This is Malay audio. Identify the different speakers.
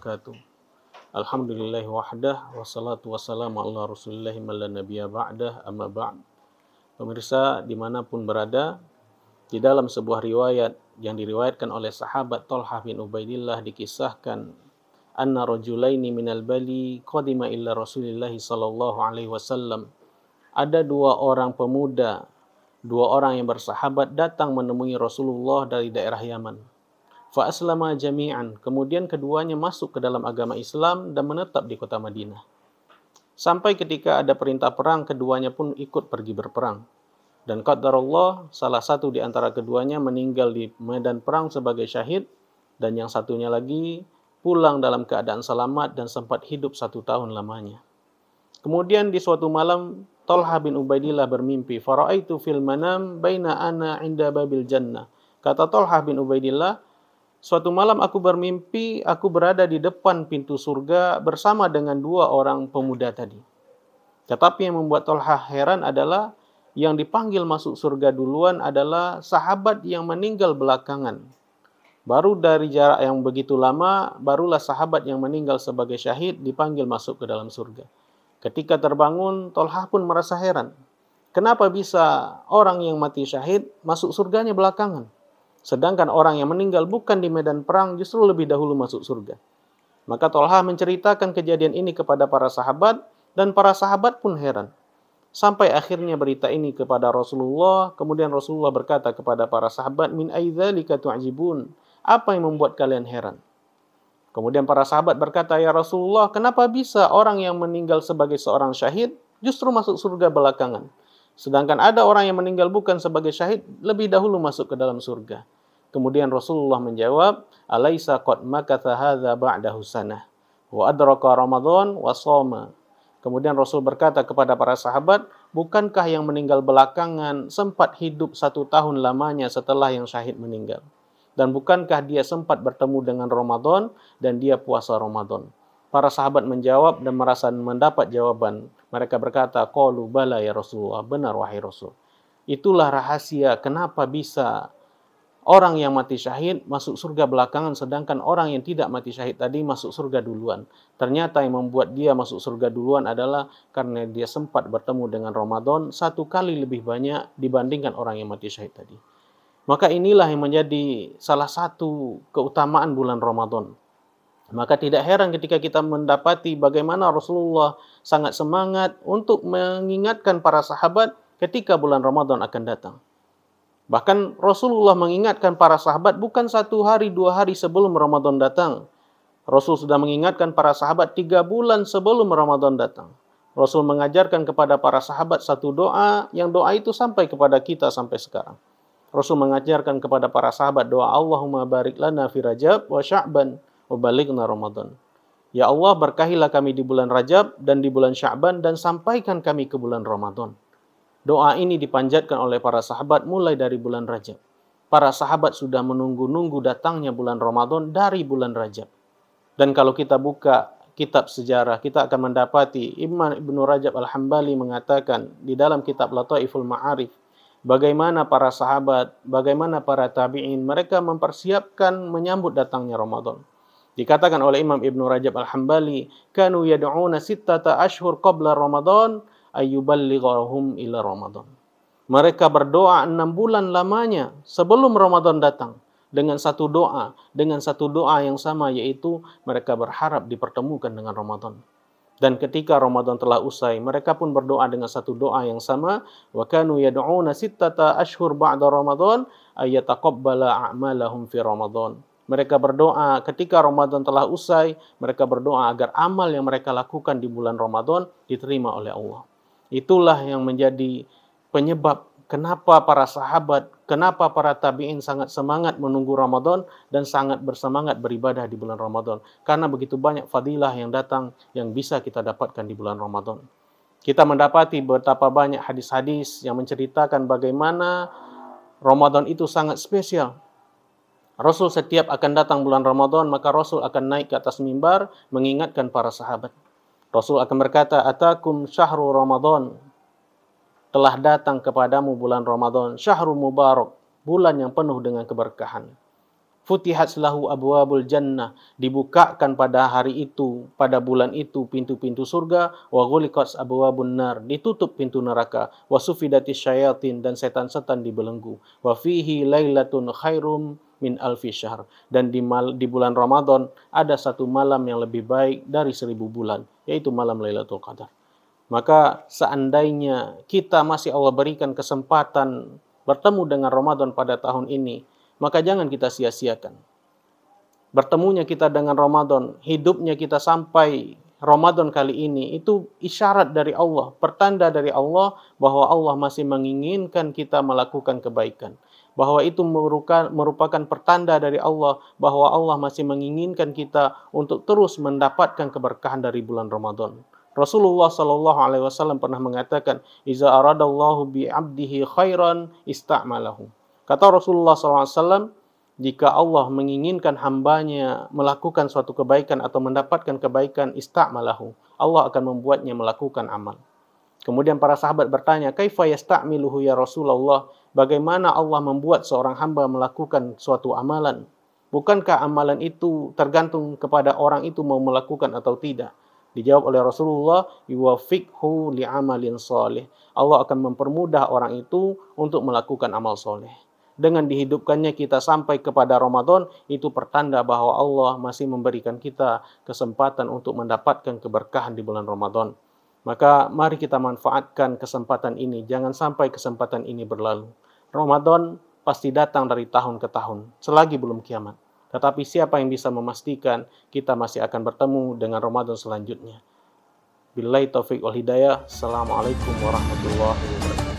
Speaker 1: wabarakatuh. Alhamdulillahi wahdah, wassalatu wassalamu ala rasulillahi man la nabiyya ba'dah, amma ba'd. Pemirsa dimanapun berada, di dalam sebuah riwayat yang diriwayatkan oleh sahabat Thalhah bin Ubaidillah dikisahkan anna rajulaini minal bali qadima illa rasulillahi sallallahu alaihi wasallam. Ada dua orang pemuda, dua orang yang bersahabat datang menemui Rasulullah dari daerah Yaman. Fa aslama jami'an. Kemudian keduanya masuk ke dalam agama Islam dan menetap di kota Madinah. Sampai ketika ada perintah perang, keduanya pun ikut pergi berperang. Dan qadarullah, salah satu di antara keduanya meninggal di medan perang sebagai syahid, dan yang satunya lagi pulang dalam keadaan selamat dan sempat hidup 1 tahun lamanya. Kemudian di suatu malam, Thalhah bin Ubaidillah bermimpi, fara'aitu fil manam baina ana inda babil jannah. Kata Thalhah bin Ubaidillah, suatu malam aku bermimpi, aku berada di depan pintu surga bersama dengan dua orang pemuda tadi. Tetapi yang membuat Thalhah heran adalah yang dipanggil masuk surga duluan adalah sahabat yang meninggal belakangan. Baru dari jarak yang begitu lama, barulah sahabat yang meninggal sebagai syahid dipanggil masuk ke dalam surga. Ketika terbangun, Thalhah pun merasa heran. Kenapa bisa orang yang mati syahid masuk surganya belakangan? Sedangkan orang yang meninggal bukan di medan perang justru lebih dahulu masuk surga. Maka Thalhah menceritakan kejadian ini kepada para sahabat dan para sahabat pun heran. Sampai akhirnya berita ini kepada Rasulullah, kemudian Rasulullah berkata kepada para sahabat, min aidzalika tu'jibun? Apa yang membuat kalian heran? Kemudian para sahabat berkata, ya Rasulullah, kenapa bisa orang yang meninggal sebagai seorang syahid justru masuk surga belakangan? Sedangkan ada orang yang meninggal bukan sebagai syahid lebih dahulu masuk ke dalam surga. Kemudian Rasulullah menjawab, alaisa qad makatha hadza ba'dahu sanah wa adraka Ramadan wa shoma. Kemudian Rasul berkata kepada para sahabat, bukankah yang meninggal belakangan sempat hidup 1 tahun lamanya setelah yang syahid meninggal? Dan bukankah dia sempat bertemu dengan Ramadan dan dia puasa Ramadan? Para sahabat menjawab dan merasa mendapat jawaban. Mereka berkata, qalu bala ya Rasulullah, benar wahai Rasul. Itulah rahasia kenapa bisa orang yang mati syahid masuk surga belakangan, sedangkan orang yang tidak mati syahid tadi masuk surga duluan. Ternyata yang membuat dia masuk surga duluan adalah karena dia sempat bertemu dengan Ramadan 1 kali lebih banyak dibandingkan orang yang mati syahid tadi. Maka inilah yang menjadi salah satu keutamaan bulan Ramadan. Maka tidak heran ketika kita mendapati bagaimana Rasulullah sangat semangat untuk mengingatkan para sahabat ketika bulan Ramadan akan datang. Bahkan Rasulullah mengingatkan para sahabat bukan 1 hari, 2 hari sebelum Ramadan datang. Rasul sudah mengingatkan para sahabat 3 bulan sebelum Ramadan datang. Rasul mengajarkan kepada para sahabat satu doa, yang doa itu sampai kepada kita sampai sekarang. Rasul mengajarkan kepada para sahabat doa, Allahumma barik lana fi Rajab wa Sya'ban wa balighna Ramadan. Ya Allah, berkahilah kami di bulan Rajab dan di bulan Sya'ban dan sampaikan kami ke bulan Ramadan. Doa ini dipanjatkan oleh para sahabat mulai dari bulan Rajab. Para sahabat sudah menunggu-nunggu datangnya bulan Ramadan dari bulan Rajab. Dan kalau kita buka kitab sejarah, kita akan mendapati Imam Ibnu Rajab Al-Hambali mengatakan di dalam kitab Lataiful Ma'arif, bagaimana para sahabat, bagaimana para tabi'in, mereka mempersiapkan menyambut datangnya Ramadan. Dikatakan oleh Imam Ibnu Rajab Al-Hambali, kanu yad'una 6 ashhur qabla Ramadan ayyuballighahum ila Ramadan. Mereka berdoa 6 bulan lamanya sebelum Ramadan datang dengan satu doa yang sama, yaitu mereka berharap dipertemukan dengan Ramadan. Dan ketika Ramadan telah usai, mereka pun berdoa dengan satu doa yang sama, wa kanu yad'una 6 ashhur ba'da Ramadan ayyataqabbala a'malahum fi Ramadan. Mereka berdoa ketika Ramadan telah usai, mereka berdoa agar amal yang mereka lakukan di bulan Ramadan diterima oleh Allah. Itulah yang menjadi penyebab kenapa para sahabat, kenapa para tabi'in sangat semangat menunggu Ramadan dan sangat bersemangat beribadah di bulan Ramadan. Karena begitu banyak fadilah yang datang yang bisa kita dapatkan di bulan Ramadan. Kita mendapati betapa banyak hadis-hadis yang menceritakan bagaimana Ramadan itu sangat spesial. Rasul setiap akan datang bulan Ramadan, maka Rasul akan naik ke atas mimbar mengingatkan para sahabat. Rasul akan berkata, atakum syahrul Ramadan. Telah datang kepadamu bulan Ramadan. Syahrul Mubarak. Bulan yang penuh dengan keberkahan. Futihat lahu abwabul jannah, dibukakan pada hari itu, pada bulan itu pintu-pintu surga, wa ghuliqat abwabun nar, ditutup pintu neraka, wa sufidatis syayatin, dan setan-setan dibelenggu, wa fihi lailatun khairum min alfi syahr, dan di bulan Ramadan ada satu malam yang lebih baik dari 1000 bulan, yaitu malam Lailatul Qadar. Maka seandainya kita masih Allah berikan kesempatan bertemu dengan Ramadan pada tahun ini, maka jangan kita sia-siakan. Bertemunya kita dengan Ramadan, hidupnya kita sampai Ramadan kali ini, itu isyarat dari Allah, pertanda dari Allah bahwa Allah masih menginginkan kita melakukan kebaikan. Bahwa itu merupakan pertanda dari Allah bahwa Allah masih menginginkan kita untuk terus mendapatkan keberkahan dari bulan Ramadan. Rasulullah Shallallahu Alaihi Wasallam pernah mengatakan, "Iza aradallahu bi abdihi khairan ista'malahu." Kata Rasulullah SAW, jika Allah menginginkan hambanya melakukan suatu kebaikan atau mendapatkan kebaikan, ista'malahu, Allah akan membuatnya melakukan amal. Kemudian para sahabat bertanya, kaifa yasta'miluhu ya Rasulullah? Bagaimana Allah membuat seorang hamba melakukan suatu amalan? Bukankah amalan itu tergantung kepada orang itu mau melakukan atau tidak? Dijawab oleh Rasulullah, yuwafiqhu li'amalin soleh. Allah akan mempermudah orang itu untuk melakukan amal soleh. Dengan dihidupkannya kita sampai kepada Ramadan, itu pertanda bahwa Allah masih memberikan kita kesempatan untuk mendapatkan keberkahan di bulan Ramadan. Maka mari kita manfaatkan kesempatan ini, jangan sampai kesempatan ini berlalu. Ramadan pasti datang dari tahun ke tahun, selagi belum kiamat. Tetapi siapa yang bisa memastikan kita masih akan bertemu dengan Ramadan selanjutnya? Billahi taufiq wal hidayah. Assalamualaikum warahmatullahi wabarakatuh.